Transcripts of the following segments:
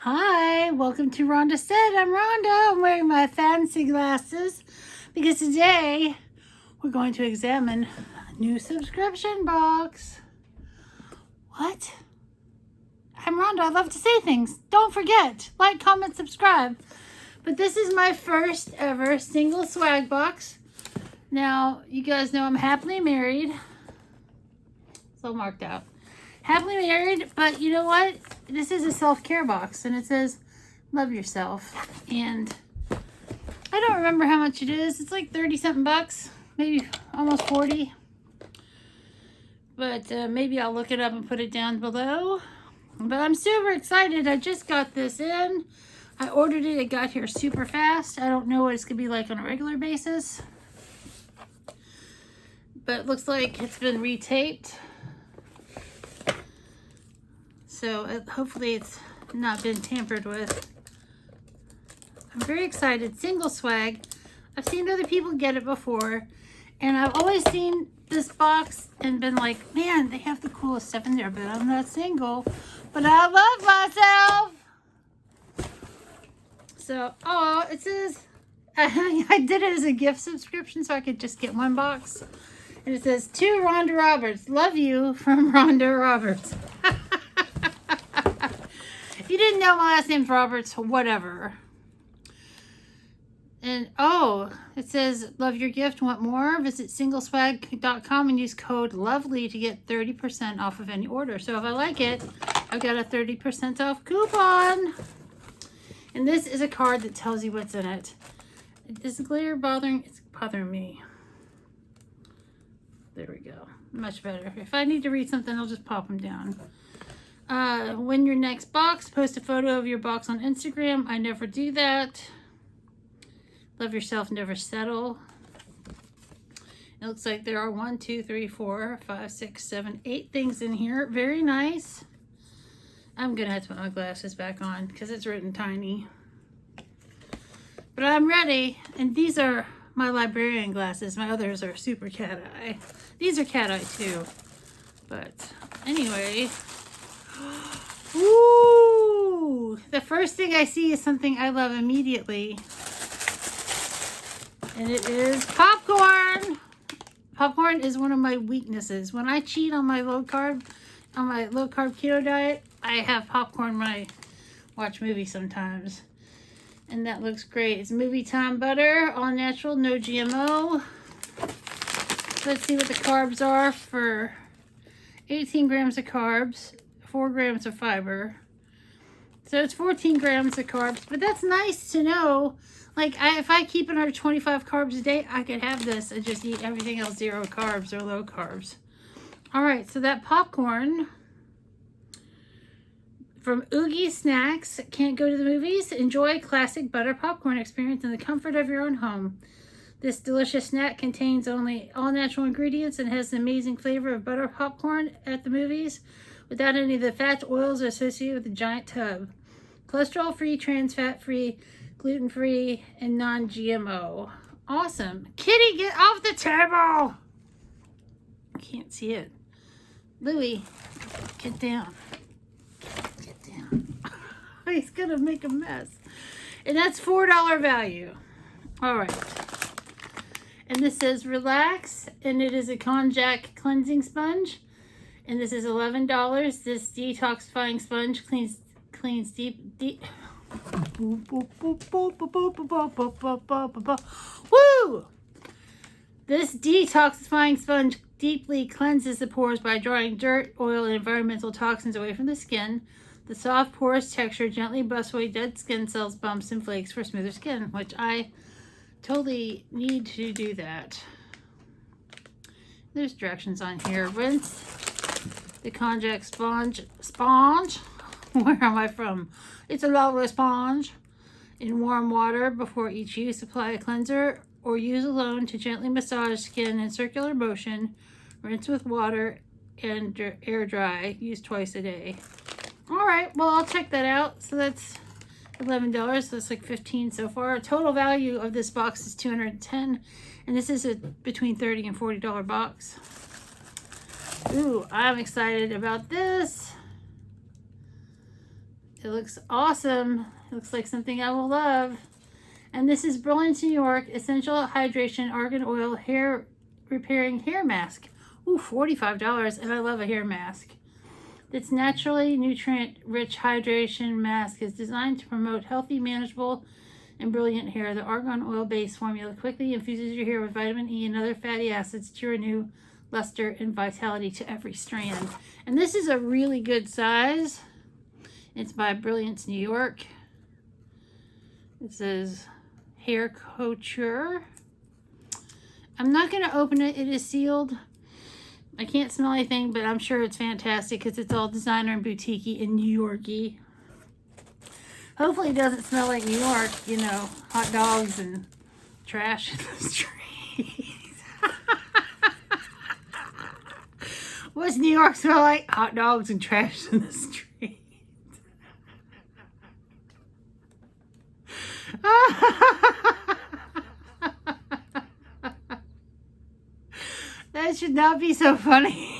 Hi, welcome to Rhonda Said. I'm Rhonda. I'm wearing my fancy glasses because today we're going to examine a new subscription box. What? I'm Rhonda. I love to say things. Don't forget, like, comment, subscribe. But this is my first ever single swag box. Now, you guys know I'm happily married. It's all marked out. Happily married, but you know what? This is a self-care box, and it says, love yourself. And I don't remember how much it is. It's like 30-something bucks, maybe almost 40. But maybe I'll look it up and put it down below. But I'm super excited. I just got this in. I ordered it. It got here super fast. I don't know what it's going to be like on a regular basis. But it looks like it's been retaped. So hopefully it's not been tampered with. I'm very excited. Single swag. I've seen other people get it before. And I've always seen this box and been like, man, they have the coolest stuff in there. But I'm not single. But I love myself. So, oh, it says, I did it as a gift subscription so I could just get one box. And it says, to Rhonda Roberts. Love you from Rhonda Roberts. If you didn't know, my last name's Roberts, whatever. And oh, it says, love your gift, want more? Visit singleswag.com and use code LOVELY to get 30% off of any order. So if I like it, I've got a 30% off coupon. And this is a card that tells you what's in it. Is the glare bothering? It's bothering me. There we go. Much better. If I need to read something, I'll just pop them down. Win your next box. Post a photo of your box on Instagram. I never do that. Love yourself, never settle. It looks like there are 1, 2, 3, 4, 5, 6, 7, 8 things in here. Very nice. I'm gonna have to put my glasses back on because it's written tiny. But I'm ready. And these are my librarian glasses. My others are super cat eye. These are cat eye too. But anyway. Ooh! The first thing I see is something I love immediately. And it is popcorn. Popcorn is one of my weaknesses. When I cheat on my low carb keto diet, I have popcorn when I watch movies sometimes. And that looks great. It's Movie Time butter, all natural, no GMO. Let's see what the carbs are for 18 grams of carbs, 4 grams of fiber. So it's 14 grams of carbs, but that's nice to know. Like, if I keep another 25 carbs a day, I could have this and just eat everything else 0 carbs or low carbs. All right, so that popcorn from Oogie Snacks. Can't go to the movies? Enjoy classic butter popcorn experience in the comfort of your own home. This delicious snack contains only all-natural ingredients and has the amazing flavor of butter popcorn at the movies without any of the fats, oils associated with the giant tub. Cholesterol-free, trans fat-free, gluten-free, and non-GMO. Awesome. Kitty, get off the table! I can't see it. Louie, get down. Get down. He's gonna make a mess. And that's $4 value. All right. And this says relax, and it is a konjac cleansing sponge. And this is $11. This detoxifying sponge cleans deep. Woo! This detoxifying sponge deeply cleanses the pores by drawing dirt, oil, and environmental toxins away from the skin. The soft, porous texture gently busts away dead skin cells, bumps, and flakes for smoother skin, which I totally need to do that. There's directions on here. Rinse the konjac sponge. Where am I from? It's a lovely sponge. In warm water before each use. Apply a cleanser or use alone to gently massage skin in circular motion. Rinse with water and air dry. Use twice a day. All right, well, I'll check that out. So that's $11. So that's like $15 so far. Total value of this box is $210, and this is a between $30 and $40 box. Ooh, I'm excited about this. It looks awesome. It looks like something I will love. And this is Brilliance, New York Essential Hydration Argan Oil Hair Repairing Hair Mask. Ooh, $45. And I love a hair mask. This naturally nutrient-rich hydration mask is designed to promote healthy, manageable, and brilliant hair. The argan oil-based formula quickly infuses your hair with vitamin E and other fatty acids to renew luster and vitality to every strand. And this is a really good size. It's by Brilliance, New York. It says Hair Couture. I'm not going to open it. It is sealed. I can't smell anything, but I'm sure it's fantastic because it's all designer and boutique-y and New York-y. Hopefully it doesn't smell like New York, you know, hot dogs and trash in the streets. What's New York smell like? Hot dogs and trash in the street. That should not be so funny.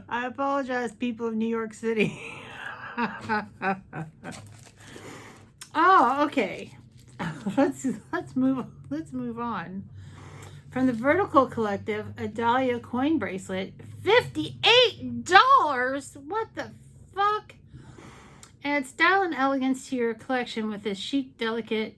I apologize, people of New York City. Oh, okay. Let's move on. From the Vertical Collective, a Dahlia coin bracelet, $58. What the fuck? Add style and elegance to your collection with this chic, delicate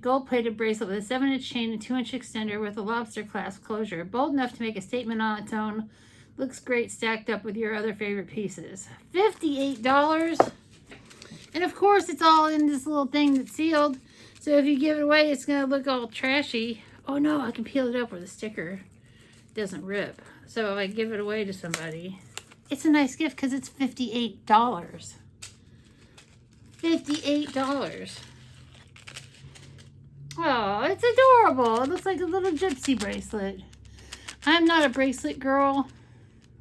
gold-plated bracelet with a 7-inch chain and 2-inch extender with a lobster clasp closure. Bold enough to make a statement on its own. Looks great stacked up with your other favorite pieces. $58. And of course, it's all in this little thing that's sealed. So if you give it away, it's going to look all trashy. Oh no, I can peel it up where the sticker doesn't rip. So if I give it away to somebody, it's a nice gift because it's $58. $58. Oh, it's adorable. It looks like a little gypsy bracelet. I'm not a bracelet girl,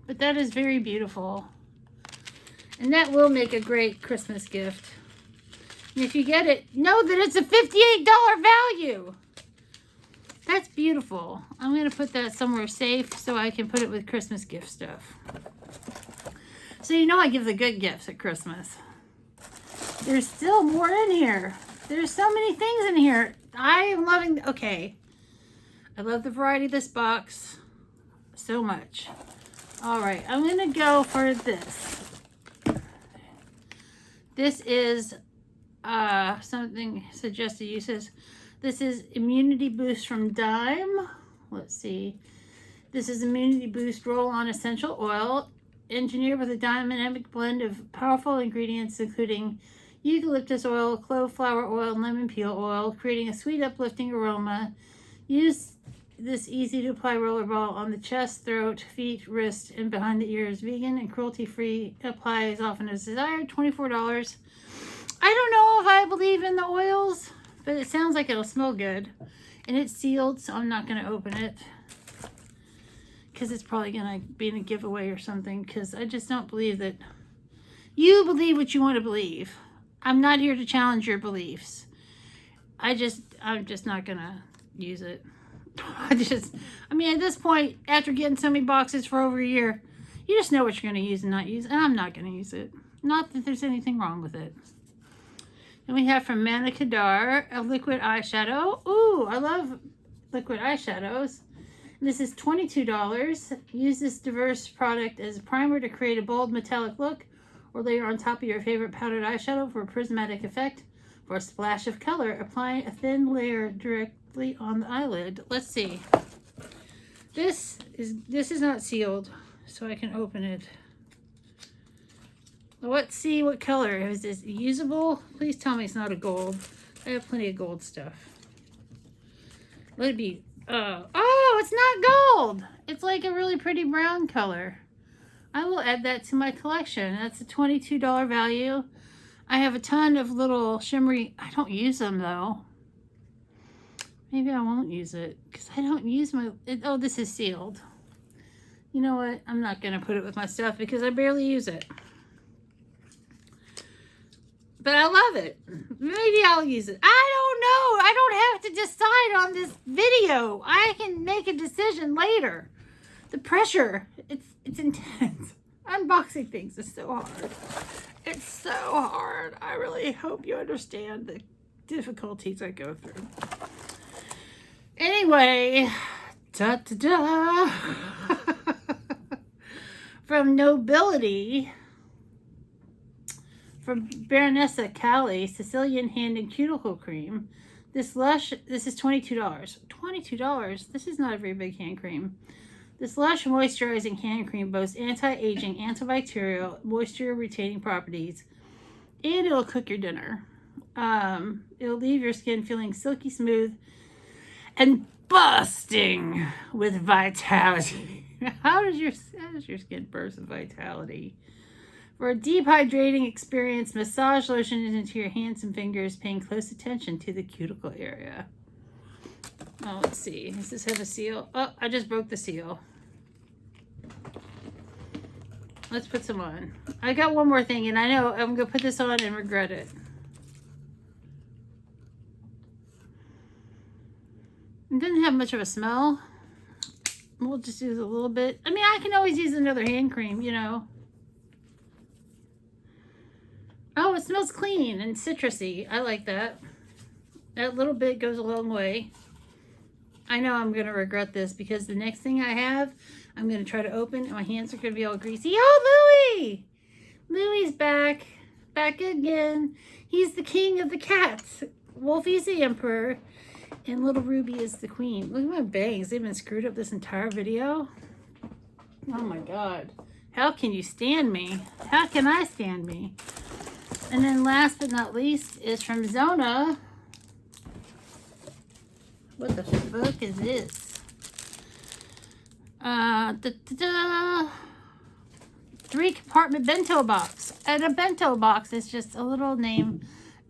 but that is very beautiful. And that will make a great Christmas gift. And if you get it, know that it's a $58 value. That's beautiful. I'm going to put that somewhere safe so I can put it with Christmas gift stuff. So you know I give the good gifts at Christmas. There's still more in here. There's so many things in here. I am loving, okay. I love the variety of this box so much. All right, I'm going to go for this. This is something suggested uses. This is Immunity Boost from Dime. Let's see. This is Immunity Boost Roll-On Essential Oil, engineered with a dynamic blend of powerful ingredients, including eucalyptus oil, clove flower oil, and lemon peel oil, creating a sweet, uplifting aroma. Use this easy-to-apply roller ball on the chest, throat, feet, wrist, and behind the ears. Vegan and cruelty-free. Apply as often as desired. $24. I don't know if I believe in the oils, but it sounds like it'll smell good. And it's sealed, so I'm not going to open it, because it's probably going to be in a giveaway or something, because I just don't believe that. You believe what you want to believe. I'm not here to challenge your beliefs. I'm just not going to use it. I mean, at this point, after getting so many boxes for over a year, you just know what you're going to use and not use, and I'm not going to use it. Not that there's anything wrong with it. And we have from Mana Kadar, a liquid eyeshadow. Ooh, I love liquid eyeshadows. This is $22. Use this diverse product as a primer to create a bold metallic look, or layer on top of your favorite powdered eyeshadow for a prismatic effect. For a splash of color, apply a thin layer directly on the eyelid. Let's see. This is not sealed, so I can open it. Let's see what color. Is this usable? Please tell me it's not a gold. I have plenty of gold stuff. Let it be. Oh, it's not gold. It's like a really pretty brown color. I will add that to my collection. That's a $22 value. I have a ton of little shimmery. I don't use them though. Maybe I won't use it because I don't use my. Oh, this is sealed. You know what? I'm not going to put it with my stuff because I barely use it. But I love it. Maybe I'll use it. I don't know. I don't have to decide on this video. I can make a decision later. The pressure, it's intense. Unboxing things is so hard. It's so hard. I really hope you understand the difficulties I go through. Anyway, da-da-da. From Nobility, from Baronessa Callie, Sicilian Hand and Cuticle Cream. This is $22. $22? This is not a very big hand cream. This Lush Moisturizing Hand Cream boasts anti-aging, antibacterial, moisture-retaining properties, and it'll cook your dinner. It'll leave your skin feeling silky smooth and busting with vitality. How does your skin burst with vitality? For a deep hydrating experience, massage lotion into your hands and fingers, paying close attention to the cuticle area. Oh, let's see. Does this have a seal? Oh, I just broke the seal. Let's put some on. I got one more thing, and I know I'm going to put this on and regret it. It doesn't have much of a smell. We'll just use a little bit. I mean, I can always use another hand cream, you know. Oh, it smells clean and citrusy. I like that. That little bit goes a long way. I know I'm going to regret this because the next thing I have, I'm going to try to open and my hands are going to be all greasy. Oh, Louie! Louie's back. Back again. He's the king of the cats. Wolfie's the emperor. And little Ruby is the queen. Look at my bangs. They've been screwed up this entire video. Oh my God. How can you stand me? How can I stand me? And then last but not least is from Zona. What the fuck is this? 3-compartment bento box. And a bento box is just a little name,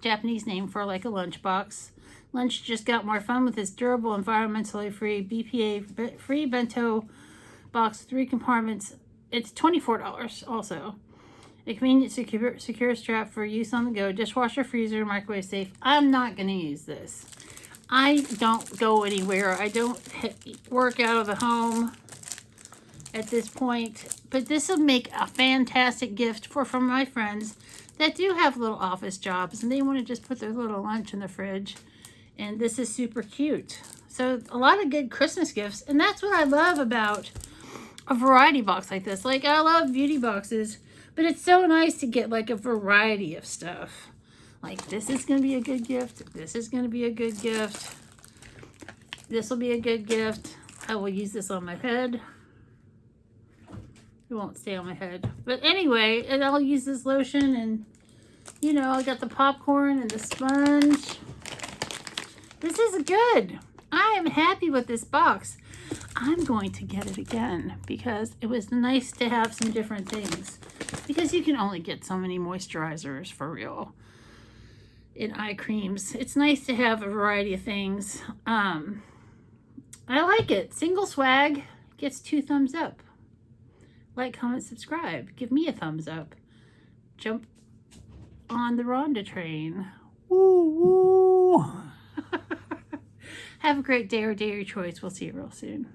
Japanese name for like a lunch box. Lunch just got more fun with this durable, environmentally free, BPA-free bento box, 3 compartments. It's $24 also. A convenient, secure strap for use on the go, dishwasher, freezer, microwave safe. I'm not going to use this. I don't go anywhere. I don't work out of the home at this point. But this will make a fantastic gift from my friends that do have little office jobs and they want to just put their little lunch in the fridge. And this is super cute. So a lot of good Christmas gifts. And that's what I love about a variety box like this. Like, I love beauty boxes, but it's so nice to get like a variety of stuff. Like, this is going to be a good gift. This is going to be a good gift. This will be a good gift. I will use this on my head. It won't stay on my head. But anyway, and I'll use this lotion and, you know, I got the popcorn and the sponge. This is good. I am happy with this box. I'm going to get it again because it was nice to have some different things. Because you can only get so many moisturizers for real in eye creams. It's nice to have a variety of things. I like it. Single swag gets 2 thumbs up. Like, comment, subscribe. Give me a thumbs up. Jump on the Rhonda train. Woo woo. Have a great day or day of your choice. We'll see you real soon.